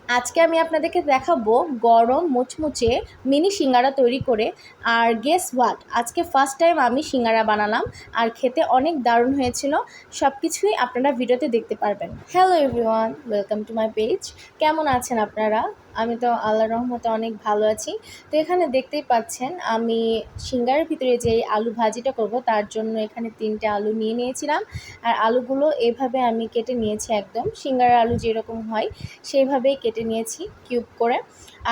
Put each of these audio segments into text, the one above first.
আজকে আমি আপনাদেরকে দেখাবো গরম মুচমুচে মিনি সিঙ্গারা তৈরি করে। আর গেস হোয়াট, আজকে ফার্স্ট টাইম আমি সিঙ্গারা বানালাম আর খেতে অনেক দারুণ হয়েছিল। সব কিছুই আপনারা ভিডিওতে দেখতে পারবেন। Hello everyone, welcome to my page. কেমন আছেন আপনারা? আমি তো আল্লাহর রহমতে অনেক ভালো আছি। তো এখানে দেখতেই পাচ্ছেন আমি সিঙ্গারার ভিতরে যে আলু ভাজিটা করব তার জন্য এখানে 3টে আলু নিয়ে নিয়েছিলাম। আর আলুগুলো এভাবে আমি কেটে নিয়েছি, একদম সিঙ্গারার আলু যেরকম হয় সেইভাবেই কেটে নিয়েছি কিউব করে।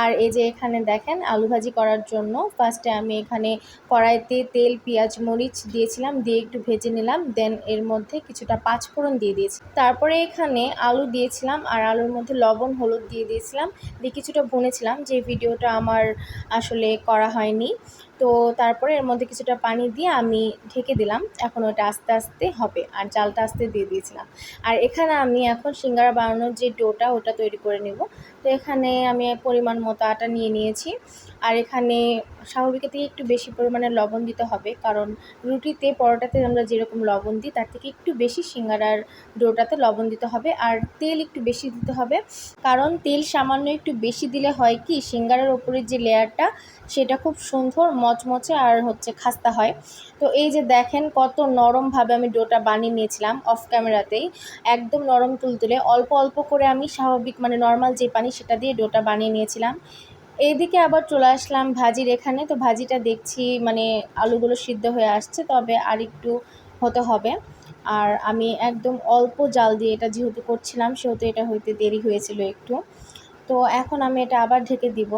আর এই যে এখানে দেখেন আলু ভাজি করার জন্য ফার্স্টে আমি এখানে কড়াইতে তেল পেঁয়াজ মরিচ দিয়েছিলাম, দিয়ে একটু ভেজে নিলাম। দেন এর মধ্যে কিছুটা পাঁচফোড়ন দিয়ে দিয়েছি। তারপরে এখানে আলু দিয়েছিলাম আর আলুর মধ্যে লবণ হলুদ দিয়ে দিয়েছিলাম, দিয়ে কিছুটা ভুনেছিলাম, যে ভিডিওটা আমার আসলে করা হয়নি। তো তারপরে এর মধ্যে কিছুটা পানি দিয়ে আমি ঢেকে দিলাম। এখন ওটা আস্তে আস্তে হবে আর জালটা আস্তে দিয়ে দিয়েছিলাম। আর এখানে আমি এখন সিঙ্গারা বানানোর যে ডোটা ওটা তৈরি করে নেব। তো এখানে আমি পরিমাণ মতো আটা নিয়ে নিয়েছি। আর এখানে স্বাভাবিকের থেকে একটু বেশি পরিমাণে লবণ দিতে হবে, কারণ রুটিতে পরোটাতে আমরা যেরকম লবণ দিই তার থেকে একটু বেশি সিঙ্গারার ডোটাতে লবণ দিতে হবে। আর তেল একটু বেশি দিতে হবে, কারণ তেল সামান্য একটু বেশি দিলে হয় কি, সিঙ্গারার ওপরের যে লেয়ারটা সেটা খুব সুন্দর মচমচে আর খাস্তা হয়। তো এই যে দেখেন কত নরমভাবে আমি ডোটা বানিয়ে নিয়েছিলাম অফ ক্যামেরাতেই, একদম নরম তুলতুলে। অল্প অল্প করে আমি স্বাভাবিক নর্মাল যে পানি সেটা দিয়ে ডোটা বানিয়ে নিয়েছিলাম। এইদিকে আবার চলে আসলাম ভাজির এখানে। তো ভাজিটা দেখছি আলুগুলো সিদ্ধ হয়ে আসছে, তবে আর একটু হতে হবে। আর আমি একদম অল্প জাল দিয়ে এটা যেহেতু করছিলাম, সেহেতু এটা হইতে দেরি হয়েছিল একটু। তো এখন আমি এটা আবার ঢেকে দিব।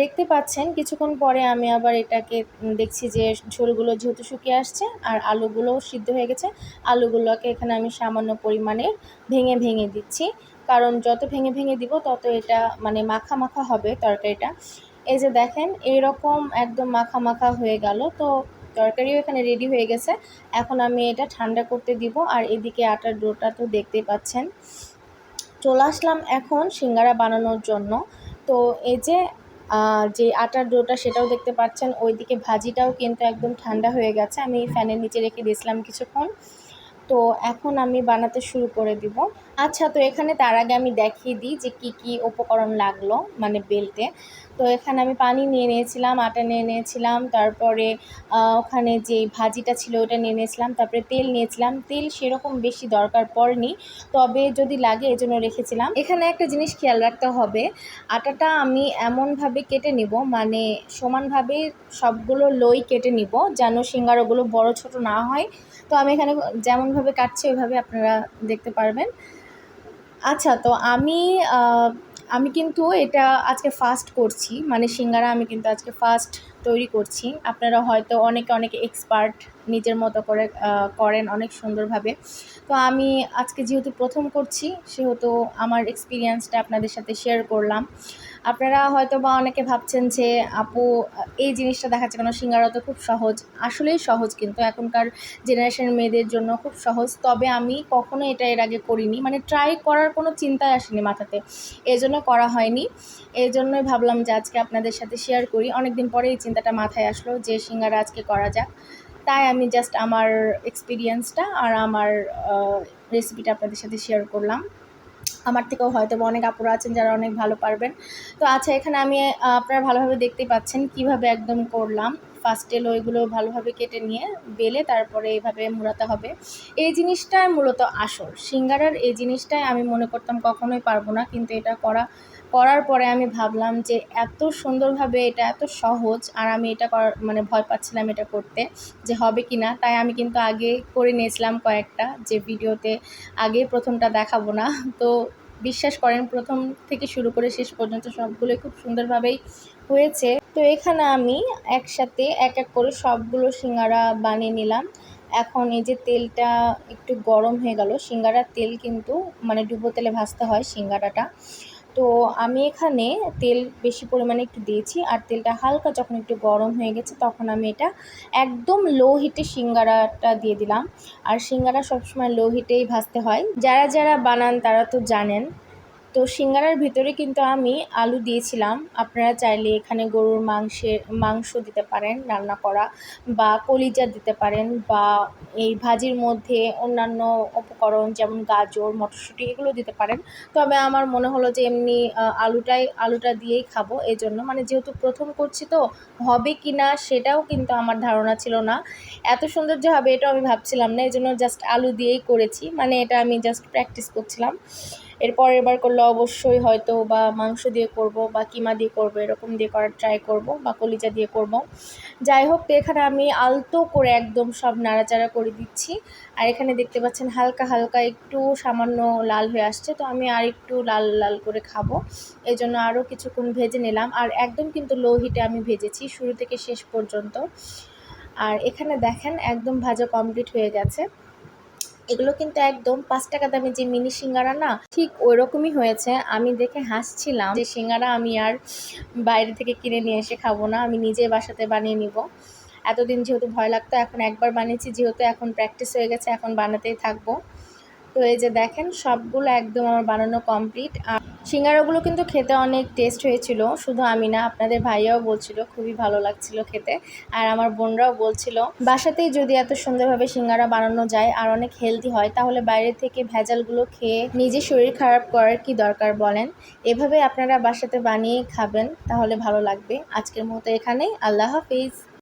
দেখতে পাচ্ছেন কিছুক্ষণ পরে আমি আবার এটাকে দেখছি যে ঝোলগুলো যেহেতু শুকিয়ে আসছে আর আলুগুলোও সিদ্ধ হয়ে গেছে। আলুগুলোকে এখানে আমি সামান্য পরিমাণে ভেঙে ভেঙে দিচ্ছি, কারণ যত ভেঙে ভেঙে দিব তত এটা মাখা মাখা হবে তরকারিটা। এই যে দেখেন এইরকম একদম মাখা মাখা হয়ে গেল। তো তরকারিও এখানে রেডি হয়ে গেছে। এখন আমি এটা ঠান্ডা করতে দিব। আর এদিকে আটার ডোটা তো দেখতেই পাচ্ছেন। চলে আসলাম এখন সিঙ্গারা বানানোর জন্য। তো এই যে যে আটার ডোটা সেটাও দেখতে পাচ্ছেন, ওইদিকে ভাজিটাও কিন্তু একদম ঠান্ডা হয়ে গেছে, আমি ফ্যানের নিচে রেখে দিয়েছিলাম কিছুক্ষণ। তো এখন আমি বানাতে শুরু করে দিব। আচ্ছা, তো এখানে তার আগে আমি দেখিয়ে দিই যে কি কি উপকরণ লাগলো বেলতে। তো এখানে আমি পানি নিয়ে নিয়েছিলাম, আটা নিয়ে নিয়েছিলাম, তারপরে ওখানে যে ভাজিটা ছিল ওটা নিয়ে নিয়েছিলাম, তারপরে তেল নিয়েছিলাম। তেল সেরকম বেশি দরকার পড়েনি, তবে যদি লাগে এজন্য রেখেছিলাম। এখানে একটা জিনিস খেয়াল রাখতে হবে, আটাটা আমি এমনভাবে কেটে নিব, সমানভাবে সবগুলো লই কেটে নিব, যেন সিঙ্গারাগুলো বড় ছোট না হয়। তো আমি এখানে যেমনভাবে কাটছি ওইভাবে আপনারা দেখতে পারবেন। আচ্ছা, তো আমি কিন্তু এটা আজকে ফার্স্ট করছি, সিঙ্গারা আমি কিন্তু আজকে ফার্স্ট তৈরি করছি। আপনারা হয়তো অনেকে অনেকে এক্সপার্ট নিজের মতো করে করেন অনেক সুন্দরভাবে। তো আমি আজকে যেহেতু প্রথম করছি, সেহেতু আমার এক্সপিরিয়েন্সটা আপনাদের সাথে শেয়ার করলাম। আপনারা হয়তো বা অনেকে ভাবছেন যে আপু এই জিনিসটা দেখাচ্ছে কেন, সিঙ্গারা তো খুব সহজ। আসলেই সহজ, কিন্তু এখনকার জেনারেশনের মেয়েদের জন্য খুব সহজ। তবে আমি কখনো এটা এর আগে করিনি, ট্রাই করার কোনো চিন্তাই আসেনি মাথাতে, এজন্য করা হয়নি। এই জন্যই ভাবলাম যে আজকে আপনাদের সাথে শেয়ার করি। অনেক দিন পরে এই চিন্তাটা মাথায় আসলো যে সিঙ্গারা আজকে করা যাক। তাই আমি জাস্ট আমার এক্সপিরিয়েন্সটা আর আমার রেসিপিটা আপনাদের সাথে শেয়ার করলাম। আমার থেকেও হয়তো বা অনেক আপুরা আছেন যারা অনেক ভালো পারবেন। তো আচ্ছা, এখানে আমি আপনারা ভালোভাবে দেখতেই পাচ্ছেন কিভাবে একদম করলাম। ফার্স্টে লইগুলো ভালোভাবে কেটে নিয়ে বেলে তারপরে এইভাবে মুড়াতে হবে। এই জিনিসটাই মূলত আসল সিঙ্গারার। এই জিনিসটাই আমি মনে করতাম কখনোই পারবো না, কিন্তু এটা করার পরে আমি ভাবলাম যে এত সুন্দরভাবে এটা এত সহজ। আর আমি এটা ভয় পাচ্ছিলাম এটা করতে যে হবে কি না, তাই আমি কিন্তু আগে করে নিয়েছিলাম কয়েকটা, যে ভিডিওতে আগে প্রথমটা দেখাবো না। তো বিশ্বাস করেন প্রথম থেকে শুরু করে শেষ পর্যন্ত সবগুলোই খুব সুন্দরভাবেই হয়েছে। তো এখানে আমি একসাথে এক এক করে সবগুলো সিঙ্গারা বানিয়ে নিলাম। এখন এই যে তেলটা একটু গরম হয়ে গেল, সিঙ্গারার তেল কিন্তু ডুবো তেলে ভাজতে হয় সিঙ্গারাটা। তো আমি এখানে তেল বেশি পরিমাণে একটু দিয়েছি, আর তেলটা হালকা যখন একটু গরম হয়ে গেছে তখন আমি এটা একদম লো হিটে সিঙ্গারাটা দিয়ে দিলাম। আর সিঙ্গারা সবসময় লো হিটেই ভাজতে হয়, যারা যারা বানান তারা তো জানেন। তো সিঙ্গারার ভিতরে কিন্তু আমি আলু দিয়েছিলাম। আপনারা চাইলে এখানে গরুর মাংস দিতে পারেন রান্না করা, বা কলিজা দিতে পারেন, বা এই ভাজির মধ্যে অন্যান্য উপকরণ যেমন গাজর, মটরশুঁটি এগুলো দিতে পারেন। তবে আমার মনে হলো যে এমনি আলুটা দিয়েই খাবো। এজন্য মানে যেহেতু প্রথম করছি, তো হবে কি না সেটাও কিন্তু আমার ধারণা ছিল না। এত সুন্দর যে হবে এটাও আমি ভাবছিলাম না। এজন্য জাস্ট আলু দিয়েই করেছি। মানে এটা আমি জাস্ট প্র্যাকটিস করছিলাম। এর পরের বার করলে অবশ্যই হয়তো বা মাংস দিয়ে করব, বা কিমা দিয়ে করব, এরকম দিয়ে করার ট্রাই করব, বা কলিজা দিয়ে করব। যাই হোক, তো এখানে আমি আলতো করে একদম সব নাড়াচাড়া করে দিচ্ছি। আর এখানে দেখতে পাচ্ছেন হালকা হালকা একটু সামান্য লাল হয়ে আসছে, তো আমি আর একটু লাল লাল করে খাবো। এই জন্য আরও কিছুক্ষণ ভেজে নিলাম। আর একদম কিন্তু লো হিটে আমি ভেজেছি শুরু থেকে শেষ পর্যন্ত। আর এখানে দেখেন একদম ভাজা কমপ্লিট হয়ে গেছে। এগুলো কিন্তু একদম 5 টাকা দামের যে মিনি সিঙ্গারা না, ঠিক ওই রকমই হয়েছে। আমি দেখে হাসছিলাম যে সিঙ্গারা আমি আর বাইরে থেকে কিনে নিয়ে এসে খাবো না, আমি নিজে বাসাতে বানিয়ে নিব। এতদিন যেহেতু ভয় লাগতো, এখন একবার বানিয়েছি যেহেতু, এখন প্র্যাকটিস হয়ে গেছে, এখন বানাতেই থাকবো। তো এই যে দেখেন সবগুলো একদম আমার বানানো কমপ্লিট। আর সিঙ্গারাগুলো কিন্তু খেতে অনেক টেস্ট হয়েছিল। শুধু আমি না, আপনাদের ভাইয়াও বলছিল খুবই ভালো লাগছিল খেতে। আর আমার বোনরাও বলছিল বাসাতেই যদি এত সুন্দরভাবে সিঙ্গারা বানানো যায় আর অনেক হেলদি হয়, তাহলে বাইরে থেকে ভেজালগুলো খেয়ে নিজে শরীর খারাপ করার কি দরকার বলেন। এভাবে আপনারা বাসাতে বানিয়ে খাবেন, তাহলে ভালো লাগবে। আজকের মতো এখানেই, আল্লাহ হাফিজ।